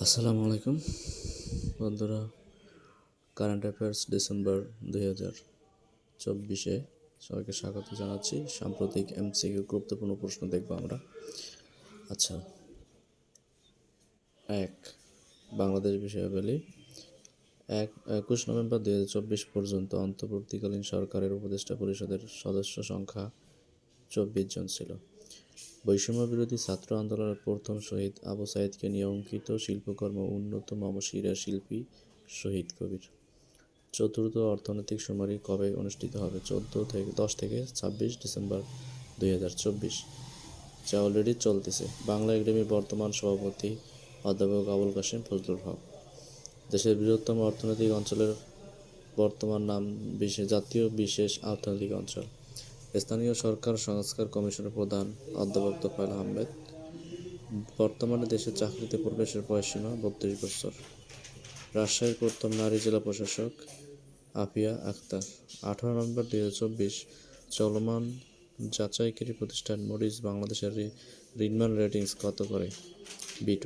আসসালামু আলাইকুম বন্ধুরা। কারেন্ট অ্যাফেয়ার্স ডিসেম্বর 2024 সবাইকে স্বাগত জানাচ্ছি। সাম্প্রতিক এমসিকিউ গুরুত্বপূর্ণ প্রশ্ন দেখব আমরা। আচ্ছা, 1 বাংলাদেশ বিষয়াবলী। 21 নভেম্বর 2024 পর্যন্ত অন্তর্বর্তীকালীন সরকারের উপদেষ্টা পরিষদের সদস্য সংখ্যা 24 জন ছিল। বৈষম্য বিরোধী ছাত্র আন্দোলনের প্রথম শহীদ আবু সাঈদকে নিয়ে অঙ্কিত শিল্পকর্ম উন্নত মমশিরা শিল্পী শহীদ কবির। চতুর্থ অর্থনৈতিক শুমারি কবে অনুষ্ঠিত হবে? 10 থেকে 26 ডিসেম্বর 2024, যা অলরেডি চলতেছে। বাংলা একাডেমির বর্তমান সভাপতি অধ্যাপক আবুল কাশেম ফজলুল হক। দেশের বৃহত্তম অর্থনৈতিক অঞ্চলের বর্তমান নাম জাতীয় বিশেষ অর্থনৈতিক অঞ্চল। স্থানীয় সরকার সংস্কার কমিশনের প্রধান অধ্যাপক তোফায়েল আহমেদ। বর্তমানে দেশে চাকরিতে প্রবেশের বয়সসীমা 32 বছর। রাজশাহীর প্রথম নারী জেলা প্রশাসক আফিয়া আক্তার। 18 নভেম্বর 2024 চলমান যাচাইকারী প্রতিষ্ঠান মুডিজ বাংলাদেশের ঋণমান রেটিংস কত করে? B2।